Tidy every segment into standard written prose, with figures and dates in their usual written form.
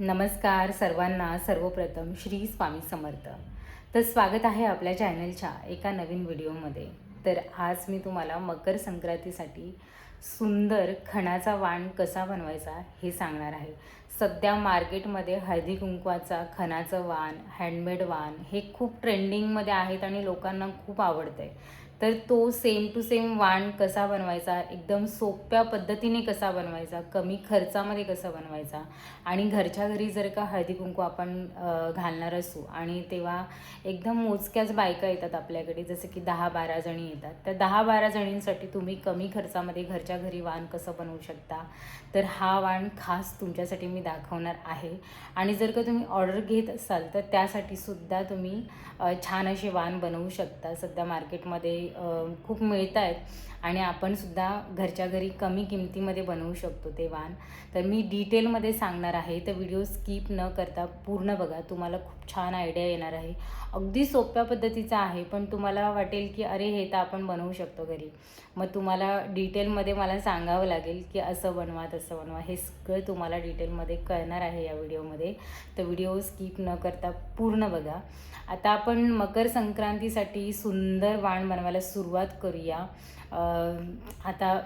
नमस्कार सर्वांना. सर्वप्रथम श्री स्वामी समर्थ. तर स्वागत आहे आपल्या चॅनलच्या एका नवीन व्हिडिओमध्ये. तर आज मी तुम्हाला मकर संक्रांतीसाठी सुंदर खणाचा वाण कसा बनवायचा हे सांगणार आहे. सध्या मार्केटमध्ये हळदी कुंकवाचा खणाचं वाण, हँडमेड वाण हे खूप ट्रेंडिंगमध्ये आहेत आणि लोकांना खूप आवडतं आहे. तर तो सेम टू सेम वाण कसा बनवायचा, एकदम सोप्या पद्धतीने कसा बनवायचा, कमी खर्चामध्ये कसा बनवायचा आणि घरच्या घरी जर का हळदी कुंकू आपण घालणार असू आणि तेव्हा एकदम मोजक्याच बायका येतात आपल्याकडे, जसं की 10-12 जणी येतात. त्या 10-12 जणींसाठी तुम्ही कमी खर्चामध्ये घरच्या घरी वाण कसं बनवू शकता, तर हा वाण खास तुमच्यासाठी मी दाखवणार आहे. आणि जर का तुम्ही ऑर्डर घेत असाल तर त्यासाठी सुद्धा तुम्ही छान असे वाण बनवू शकता. सध्या मार्केटमध्ये खूप मिळत आहेत आणि आपणसुद्धा घरच्या घरी कमी किमतीमध्ये बनवू शकतो ते वाण. तर मी डिटेलमध्ये सांगणार आहे, तर व्हिडिओ स्किप न करता पूर्ण बघा. तुम्हाला खूप छान आयडिया येणार आहे. अगदी सोप्या पद्धतीचा आहे, पण तुम्हाला वाटेल की अरे हे तर आपण बनवू शकतो घरी. मग तुम्हाला डिटेलमध्ये मला सांगावं लागेल की असं बनवा तसं बनवा, हे सगळं तुम्हाला डिटेलमध्ये कळणार आहे या व्हिडिओमध्ये. तर व्हिडिओ स्किप न करता पूर्ण बघा. आता आपण मकर संक्रांतीसाठी सुंदर वाण बनवायला सुरुवात करूया. आता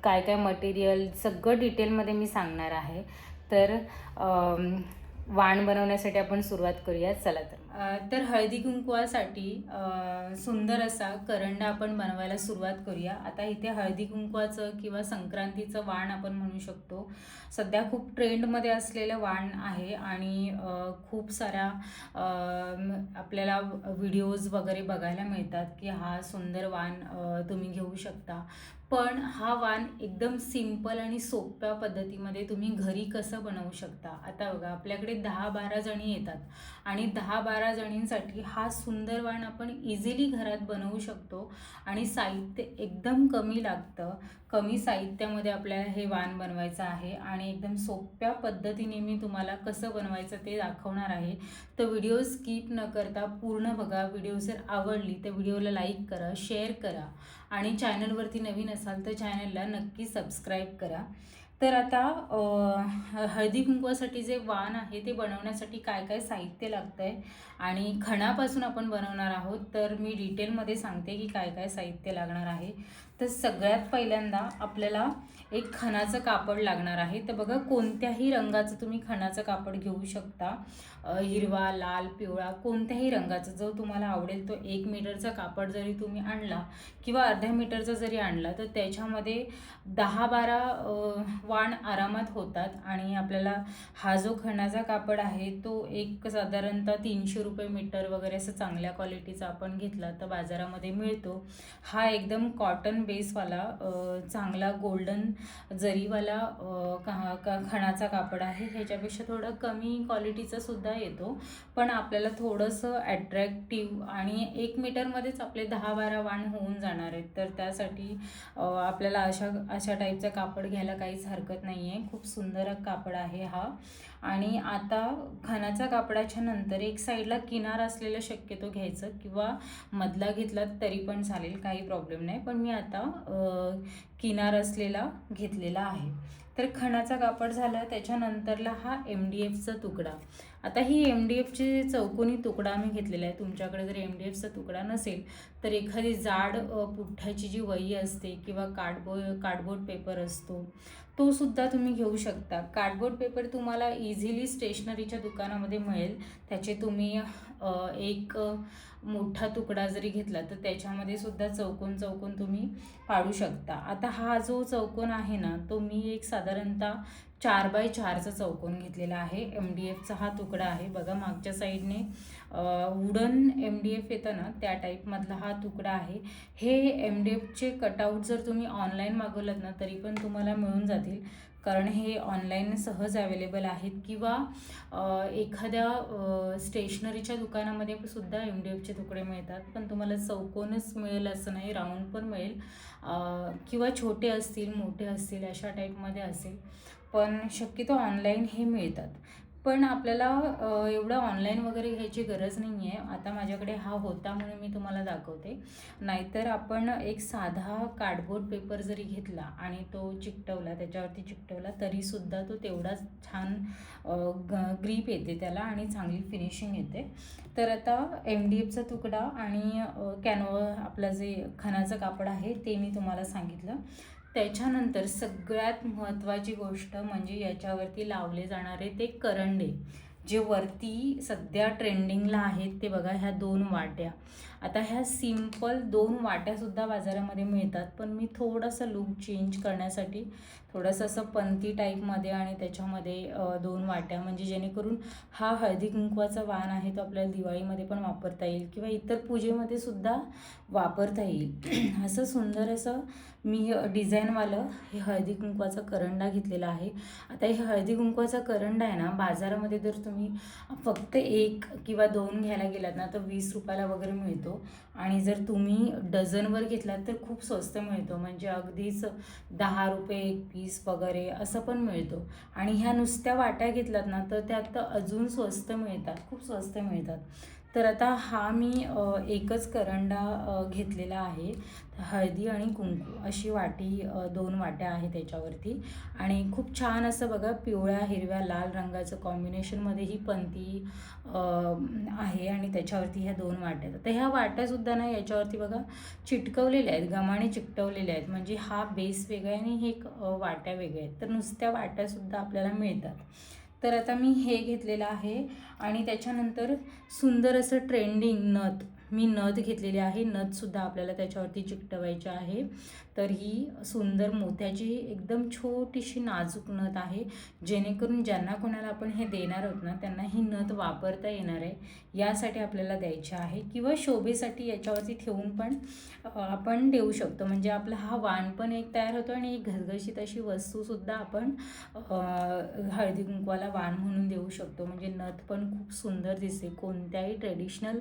काय काय मटेरियल सगळं डिटेलमध्ये मी सांगणार आहे. तर वाण बनवण्यासाठी आपण सुरुवात करूया. चला तर हळदी कुंकवासाठी सुंदर असा करंडा आपण बनवायला सुरुवात करूया. आता इथे हळदी कुंकवाचं किंवा संक्रांतीचं वाण आपण म्हणू शकतो. सध्या खूप ट्रेंडमध्ये असलेलं वाण आहे आणि खूप साऱ्या आपल्याला व्हिडिओज वगैरे बघायला मिळतात की हा सुंदर वाण तुम्ही घेऊ शकता. पण हा वाण एकदम सिंपल आणि सोप्या पद्धतीमध्ये तुम्ही घरी कसं बनवू शकता. आता बघा, आपल्याकडे 10-12 जणी येतात आणि 10-12 जणींसाठी हा सुंदर वाण आपण इझिली घरात बनवू शकतो आणि साहित्य एकदम कमी लागतं. कमी साहित्यामध्ये आपल्याला हे वाण बनवायचं आहे आणि एकदम सोप्या पद्धतीने मी तुम्हाला कसं बनवायचं ते दाखवणार आहे. तर व्हिडिओ स्किप न करता पूर्ण बघा. व्हिडिओ जर आवडली तर व्हिडिओला लाईक करा, शेअर करा आणि चॅनलवरती नवीन असाल तर चॅनलला नक्की सबस्क्राईब करा. तर आता हळदी कुंकवासाठी जे वाण आहे ते बनवण्यासाठी काय काय साहित्य लागतं आहे आणि खणापासून आपण बनवणार आहोत, तर मी डिटेलमध्ये सांगते की काय काय साहित्य लागणार आहे. तर सगळ्यात पहिल्यांदा आपल्याला एक खणाचं कापड लागणार आहे. तर बघा, कोणत्याही रंगाचं तुम्ही खणाचं कापड घेऊ शकता. हिरवा, लाल, पिवळा, कोणत्याही रंगाचा जो तुम्हाला आवडेल तो 1 मीटरचा कापड जरी तुम्ही आणला किंवा अर्ध्या मीटरचा जरी आणला तर त्याच्यामध्ये 10-12 वाण आरामात होतात. आणि आपल्याला हा जो खणाचा कापड आहे तो एक साधारणतः 300 रुपये मीटर वगैरे असं चांगल्या क्वालिटीचा आपण घेतला तर बाजारामध्ये मिळतो. हा एकदम कॉटन बेसवाला चांगला गोल्डन जरीवाला खणाचा कापड आहे. ह्याच्यापेक्षा थोडं कमी क्वालिटीचा सुद्धा येतो, पण आपल्याला थोडंसं ॲट्रॅक्टिव्ह आणि 1 मीटरमध्येच आपले 10-12 वाण होऊन जाणार आहेत. तर त्यासाठी आपल्याला अशा टाईपचं कापड घ्यायला काहीच हरकत नाही आहे. खूप सुंदर कापड आहे हा. आणि आता खणाच्या कापडाच्या नंतर एक साईडला किनार असलेलं शक्यतो घ्यायचं किंवा मधला घेतला तरी पण चालेल, काही प्रॉब्लेम नाही. पण मी आता किनार असलेला घेतलेला आहे. तर खणाचा कापड झालं, त्याच्यानंतरला हा MDFचा तुकडा. आता ही MDFची चौकोनी तुकडा मी घेतलेला आहे. तुमच्याकडे जर MDFचा तुकडा नसेल तर एखादी जाड पुठ्ठ्याची जी वही असते किंवा कार्डबोर्ड पेपर असतो तो सुद्धा तुम्ही घेऊ शकता. कार्डबोर्ड पेपर तुम्हाला इझिली स्टेशनरीच्या दुकानामध्ये मिळेल. त्याचे तुम्ही एक मोठा तुकडा जरी घेतला तर त्याच्यामध्ये सुद्धा चौकोन तुम्ही पाडू शकता. आता हा जो चौकोन आहे ना, तो मी एक साधारणतः 4x4चा चौकोन घेतलेला आहे. MDFचा हा तुकडा आहे. बघा, मागच्या साईडने वुडन MDF येतं ना, त्या टाईपमधला हा तुकडा आहे. हे MDFचे कटआउट जर तुम्ही ऑनलाईन मागवलात ना तरी पण तुम्हाला मिळून जातील, कारण हे ऑनलाईन सहज अवेलेबल आहेत. किंवा एखाद्या स्टेशनरीच्या दुकानामध्ये सुद्धा MDFचे तुकडे मिळतात, पण तुम्हाला चौकोनच मिळेल असं नाही, राऊंड पण मिळेल किंवा छोटे असतील मोठे असतील अशा टाईपमध्ये असेल, पण शक्यतो ऑनलाईन हे मिळतात. पण आपल्याला एवढं ऑनलाईन वगैरे घ्यायची गरज नाही आहे. आता माझ्याकडे हा होता म्हणून मी तुम्हाला दाखवते. नाहीतर आपण एक साधा कार्डबोर्ड पेपर जरी घेतला आणि तो चिकटवला, त्याच्यावरती चिकटवला, तरीसुद्धा तो तेवढाच छान ग्रीप येते त्याला आणि चांगली फिनिशिंग येते. तर आता MDFचा तुकडा आणि आपलं जे खणाचं कापड आहे ते मी तुम्हाला सांगितलं. त्याच्यानंतर सगळ्यात महत्त्वाची गोष्ट म्हणजे याच्यावरती लावले जाणारे ते करंडे, जे वरती सध्या ट्रेंडिंगला आहेत ते बघा, ह्या 2 वाट्या. आता ह्या सिम्पल 2 वाट्यासुद्धा बाजारामध्ये मिळतात, पण मी थोडंसं लुक चेंज करण्यासाठी थोडंसं असं पंती टाईपमध्ये आणि त्याच्यामध्ये 2 वाट्या, म्हणजे जेणेकरून हा हळदी कुंकवाचा वाण आहे तो आपल्याला दिवाळीमध्ये पण वापरता येईल किंवा इतर पूजेमध्ये सुद्धा वापरता येईल. असं सुंदर असं मी डिझाईनवालं हे हळदी कुंकवाचा करंडा घेतलेला आहे. आता हे हळदी कुंकवाचा करंडा आहे ना, बाजारामध्ये जर तुम्ही फक्त 1 किंवा 2 घ्यायला गेलात ना तर 20 रुपयाला वगैरे मिळतो, आणि जर तुम्ही डझनवर घेतलात तर खूप स्वस्त मिळतो, म्हणजे अगदीच 10 रुपये 1 पीस वगैरे असं पण मिळतो. आणि ह्या नुसत्या वाट्या घेतलात ना तर त्यात तर अजून स्वस्त मिळतात, खूप स्वस्त मिळतात. तर आता हा मी एकच करंडा घेतलेला आहे. हळदी आणि कुंकू अशी वाटी 2 वाट्या आहे त्याच्यावरती, आणि खूप छान असं बघा पिवळ्या हिरव्या लाल रंगाचं कॉम्बिनेशनमध्ये ही पंती आहे, आणि त्याच्यावरती ह्या 2 वाट्या. तर ह्या वाट्यासुद्धा ना याच्यावरती बघा चिटकवलेल्या आहेत, गमाने चिकटवलेल्या आहेत, म्हणजे हा बेस वेगळा आहे आणि हे वाट्या वेगळ्या आहेत. तर नुसत्या वाट्यासुद्धा आपल्याला मिळतात. तर आता मी हे घेतलेलं आहे. आणि त्याच्यानंतर सुंदर असं ट्रेंडिंग नथ, मी नथ घेतलेली आहे. नथसुद्धा आपल्याला त्याच्यावरती चिकटवायची आहे. तर ही सुंदर मोत्याची एकदम छोटीशी नाजूक नथ आहे, जेणेकरून ज्यांना कोणाला आपण हे देणार आहोत ना त्यांना ही नथ वापरता येणार आहे, यासाठी आपल्याला द्यायची आहे. किंवा शोभेसाठी याच्यावरती ठेवून पण आपण देऊ शकतो, म्हणजे आपला हा वाण पण एक तयार होतो आणि एक घसघशीत अशी वस्तूसुद्धा आपण हळदी कुंकवाला वाण म्हणून देऊ शकतो. म्हणजे नथ पण खूप सुंदर दिसते, कोणत्याही ट्रेडिशनल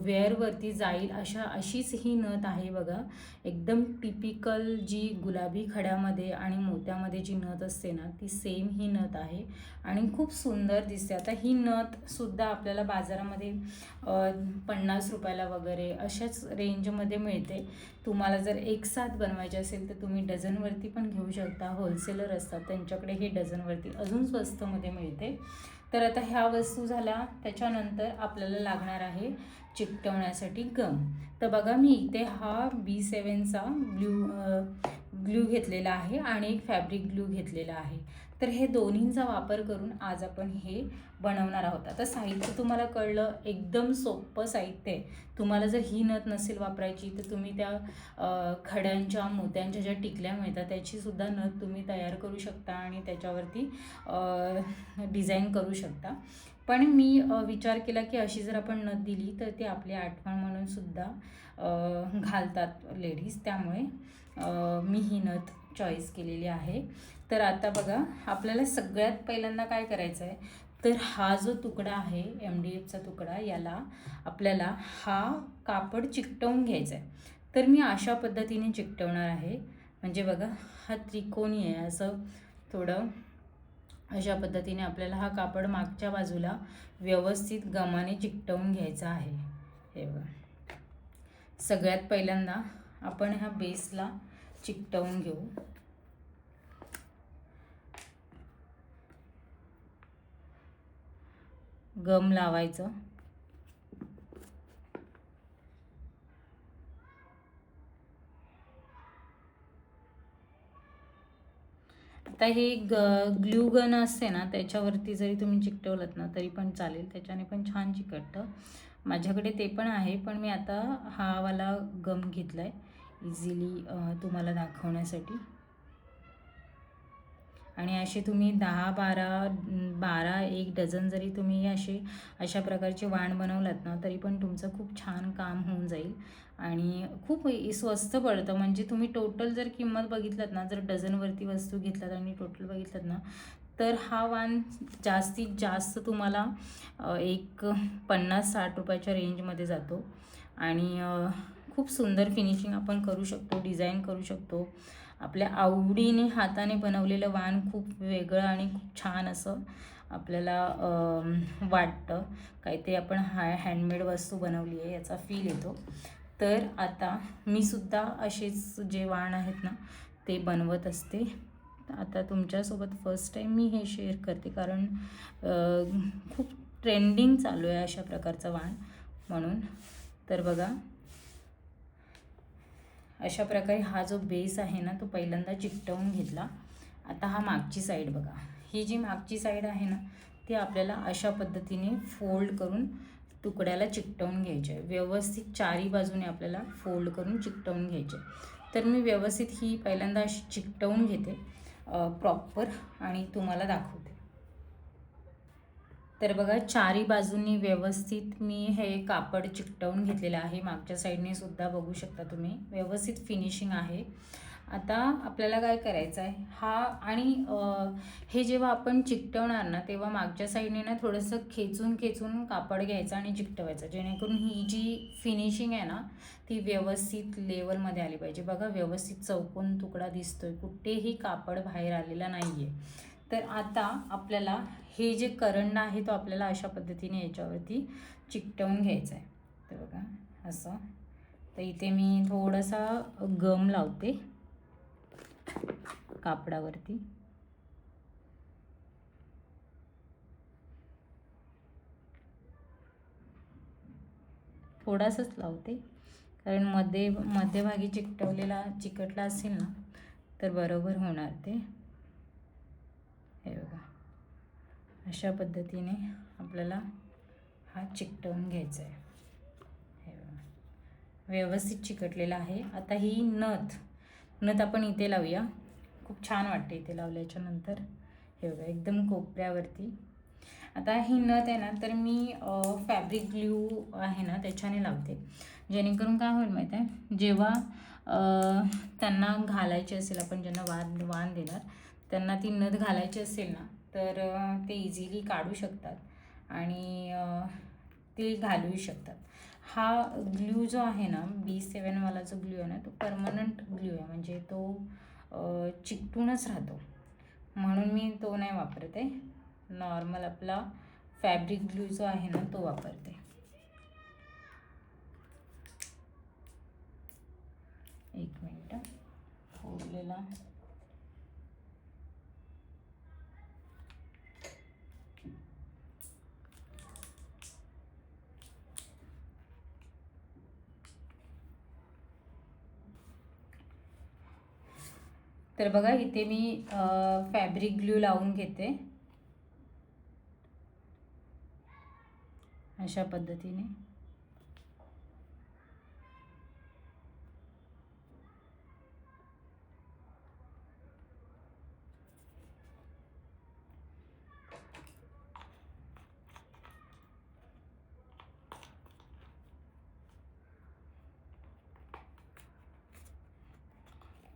वेअरवरती जाईल अशीच ही नथ आहे बघा. एकदम टिपिकल जी गुलाबी खड्यामध्ये आणि मोत्यामध्ये जी नथ असते ना ती सेम ही नथ आहे आणि खूप सुंदर दिसते. आता ही नथसुद्धा आपल्याला बाजारामध्ये 50 रुपयाला वगैरे अशाच रेंजमध्ये मिळते. तुम्हाला जर एक साथ बनवायचे असेल तर तुम्ही डझनवरती पण घेऊ शकता. होलसेलर असतात त्यांच्याकडे हे डझनवरती अजून स्वस्तमध्ये मिळते. तर आता ह्या वस्तू झाल्या. त्याच्यानंतर आपल्याला लागणार आहे चिकटवण्यासाठी गम. तर बघा मी इथे हा B7चा ग्लू घेतलेला आहे आणि एक फॅब्रिक ग्लू घेतलेला आहे. तर हे दोन्हींचा वापर करून आज आपण हे बनवणार आहोत. आता साहित्य तुम्हाला कळलं, एकदम सोपं साहित्य आहे. तुम्हाला जर ही नथ नसेल वापरायची तर तुम्ही त्या खड्यांच्या मोत्यांच्या ज्या टिकल्या मिळतात त्याचीसुद्धा नथ तुम्ही तयार करू शकता आणि त्याच्यावरती डिझाईन करू शकता. पण मी विचार केला की अशी जर आपण नथ दिली तर ती आपली आठवण म्हणून सुद्धा घालतात लेडीज, त्यामुळे मी ही नथ चॉईस केलेली आहे. तर आता बघा आपल्याला सगळ्यात पहिल्यांदा काय करायचं आहे, तर हा जो तुकडा आहे MDFचा तुकडा, याला आपल्याला हा कापड चिकटवून घ्यायचा आहे. तर मी अशा पद्धतीने चिकटवणार आहे. म्हणजे बघा हा त्रिकोणी आहे, असं थोडं अशा पद्धतीने आपल्याला हा कापड मागच्या बाजूला व्यवस्थित गमाने चिकटवून घ्यायचा आहे. हे बघा, सगळ्यात पहिल्यांदा आपण ह्या बेसला चिकटवून घेऊ. गम लावायचं. आता हे ग्लू गन असते ना त्याच्यावरती जरी तुम्ही चिकटवलत ना तरी पण चालेल, त्याच्याने पण छान चिकटतं. माझ्याकडे ते पण आहे, पण मी आता हा वाला गम घेतला आहे इझिली तुम्हाला दाखवण्यासाठी. आणि असे तुम्ही 10-12 एक डझन जरी तुम्ही अशा प्रकारचे वाण बनवलात ना तरी पण तुमचं खूप छान काम होऊन जाईल आणि खूप स्वस्त पडतं. म्हणजे तुम्ही टोटल जर किंमत बघितलात ना, जर डझनवरती वस्तू घेतलात आणि टोटल बघितलात ना तर हा वाण जास्तीत जास्त तुम्हाला एक 50-60 रुपयाच्या रेंजमध्ये जातो. आणि खूप सुंदर फिनिशिंग आपण करू शकतो, डिझाईन करू शकतो. आपल्या आवडीने हाताने बनवलेलं वाण खूप वेगळं आणि खूप छान असं आपल्याला वाटतं काहीतरी आपण हँडमेड वस्तू बनवली आहे याचा फील येतो. तर आता मी सुद्धा असेच जे वाण आहेत ना ते बनवत असते. आता तुमच्यासोबत फर्स्ट टाईम मी हे शेअर करते, कारण खूप ट्रेंडिंग चालू आहे अशा प्रकारचं वाण म्हणून. तर बघा, अशा प्रकारे हा जो बेस आहे ना तो पहिल्यांदा चिकटवून घेतला. आता हा मागची साईड बघा, ही जी मागची साईड आहे ना ती आपल्याला अशा पद्धतीने फोल्ड करून तुकड्याला चिकटवून घ्यायचे आहे. व्यवस्थित चारी बाजूने आपल्याला फोल्ड करून चिकटवून घ्यायचे. तर मी व्यवस्थित ही पहिल्यांदा अशी चिकटवून घेते प्रॉपर आणि तुम्हाला दाखवते. तर बघा, चारी बाजूंनी व्यवस्थित मी हे कापड चिकटवून घेतलेलं आहे. मागच्या साईडने सुद्धा बघू शकता तुम्ही, व्यवस्थित फिनिशिंग आहे. आता आपल्याला काय करायचं आहे, हा आणि हे जेव्हा आपण चिकटवणार ना तेव्हा मागच्या साईडने ना थोडंसं खेचून कापड घ्यायचं आणि चिकटवायचं, जेणेकरून ही जी फिनिशिंग आहे ना ती व्यवस्थित लेवलमध्ये आली पाहिजे. बघा, व्यवस्थित चौकोन तुकडा दिसतोय, कुठेही कापड बाहेर आलेला नाही आहे. तर आता आपल्याला हे जे करंड आहे तो आपल्याला अशा पद्धतीने याच्यावरती चिकटवून घ्यायचा आहे. तर बघा असं. तर इथे मी थोडासा गम लावते कापडावरती. थोडासाच लावते, कारण मध्यभागी चिकटला असेल ना तर बरोबर होणार ते. हे बघा, अशा पद्धतीने आपल्याला हा चिकटवून घ्यायचा आहे. हे बघा, व्यवस्थित चिकटलेला आहे. आता ही नथ आपण इथे लावूया. खूप छान वाटते इथे लावल्याच्या नंतर. हे बघा, एकदम कोपऱ्यावरती. आता ही नथ आहे ना तर मी फॅब्रिक ग्लू आहे ना त्याच्याने लावते, जेणेकरून काय होईल माहीत आहे, जेव्हा त्यांना घालायची असेल, आपण ज्यांना वाण देणार त्यांना ती नथ घालायची असेल ना तर ते इझिली काढू शकतात आणि ते घालूही शकतात. हा ग्लू जो आहे ना B7 वाला जो ग्लू आहे ना तो परमनंट ग्लू आहे, म्हणजे तो चिकटूनच राहतो. म्हणून मी तो नाही वापरत आहे. नॉर्मल आपला फॅब्रिक ग्लू जो आहे ना तो वापरते. एक मिनिट, फोडलेला तर बघा, इथे मी फॅब्रिक ग्लू लावून घेते अशा पद्धतीने.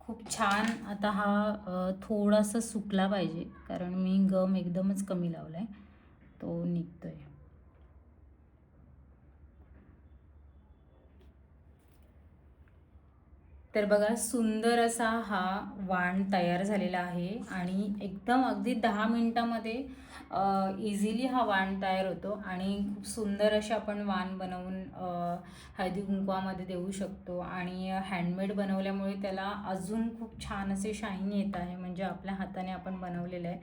खूप छान. आता हा थोडासा सुकला पाहिजे, कारण मी गम एकदमच कमी लावला आहे, तो निघतोय. तर बघा, सुंदर असा हा वाण तयार झालेला आहे आणि एकदम अगदी 10 मिनटामध्ये इझिली हा वाण तयार होतो आणि खूप सुंदर असे आपण वाण बनवून हळदी कुंकवामध्ये देऊ शकतो. आणि हँडमेड बनवल्यामुळे त्याला अजून खूप छान असे शाईन येत आहे, म्हणजे आपल्या हाताने आपण बनवलेलं आहे.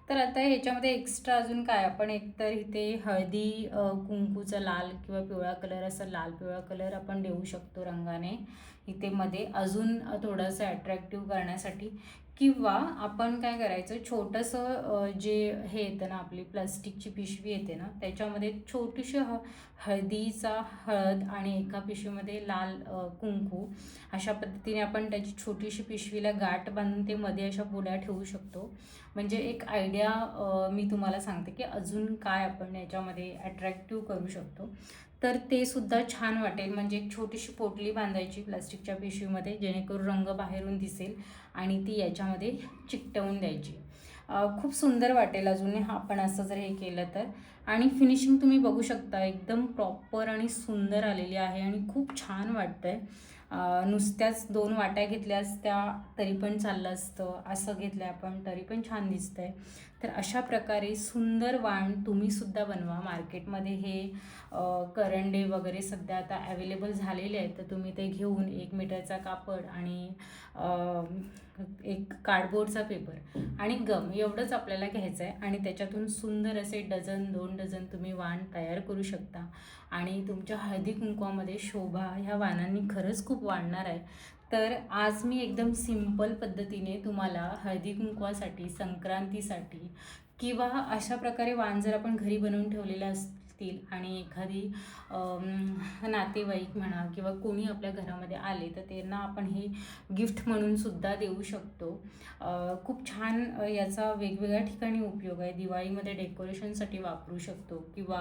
तर आता ह्याच्यामध्ये एक्स्ट्रा अजून काय, आपण एकतर इथे हळदी कुंकूचा लाल किंवा पिवळा कलर, असा लाल पिवळा कलर आपण देऊ शकतो रंगाने इथे मध्ये अजून थोडंसं अट्रॅक्टिव्ह करण्यासाठी. किंवा आपण काय करायचं, छोटंसं जे हे येतं ना आपली प्लास्टिकची पिशवी येते ना त्याच्यामध्ये छोटीशी हळदीचा हळद आणि एका पिशवीमध्ये लाल कुंकू, अशा पद्धतीने आपण त्याची छोटीशी पिशवीला गाठ बांधून ते मध्ये अशा पुड्या ठेवू शकतो. म्हणजे एक आयडिया मी तुम्हाला सांगते की अजून काय आपण याच्यामध्ये अट्रॅक्टिव्ह करू शकतो. तर ते सुद्धा छान वाटेल. म्हणजे एक छोटीशी पोटली बांधायची प्लास्टिकच्या पिशवीमध्ये, जेणेकरून रंग बाहेरून दिसेल आणि ती याच्यामध्ये चिकटवून द्यायची. खूप सुंदर वाटेल अजूनही आपण असं जर हे केलं तर. आणि फिनिशिंग तुम्ही बघू शकता, एकदम प्रॉपर आणि सुंदर आलेली आहे आणि खूप छान वाटतं आहे. नुसत्याच 2 वाट्या घेतल्या असत्या तरी पण चाललं असतं, असं घेतलं आपण तरी पण छान दिसतं आहे. तर अशा प्रकारे सुंदर वाण तुम्हीसुद्धा बनवा. मार्केटमध्ये हे करंडे वगैरे सध्या आता अवेलेबल झालेले आहेत, तर तुम्ही ते घेऊन 1 मीटरचा कापड आणि एक कार्डबोर्डचा पेपर आणि गम एवढंच आपल्याला घ्यायचं आहे आणि त्याच्यातून सुंदर असे डझन 2 डझन तुम्ही वाण तयार करू शकता आणि तुमच्या हळदी कुंकवामध्ये शोभा ह्या वाणांनी खरंच खूप वाढणार आहे. तर आज मी एकदम सिंपल पद्धतीने तुम्हाला हळदी कुंकवासाठी, संक्रांतीसाठी किंवा अशा प्रकारे वाण जर आपण घरी बनवून ठेवलेले असतील आणि एखादी नातेवाईक म्हणा किंवा कोणी आपल्या घरामध्ये आले तर त्यांना आपण हे गिफ्ट म्हणून सुद्धा देऊ शकतो. खूप छान याचा वेगवेगळ्या ठिकाणी उपयोग आहे. दिवाळीमध्ये डेकोरेशनसाठी वापरू शकतो किंवा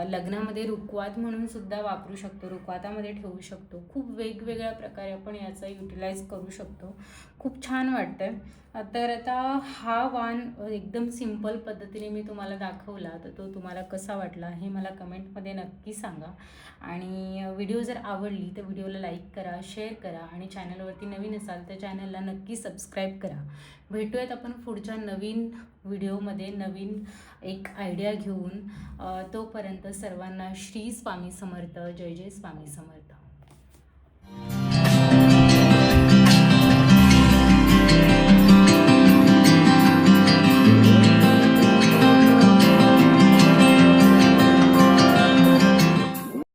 लग्नामध्ये रुखवात म्हणून सुद्धा वापरू शकतो, रुखवातामध्ये ठेवू शकतो. खूप वेगवेगळ्या प्रकारे आपण याचा युटिलाइज करू शकतो. खूप छान वाटतं आहे. तर आता हा वाण एकदम सिंपल पद्धतीने मी तुम्हाला दाखवला, तर तो तुम्हाला कसा वाटला हे मला कमेंटमध्ये नक्की सांगा. आणि व्हिडिओ जर आवडली तर व्हिडिओला लाईक करा, शेअर करा आणि चॅनलवरती नवीन असाल तर चॅनलला नक्की सबस्क्राईब करा. भेटूयात आपण पुढच्या नवीन व्हिडिओमध्ये नवीन एक आयडिया घेऊन. तोपर्यंत सर्वांना श्री स्वामी समर्थ. जय जय स्वामी समर्थ.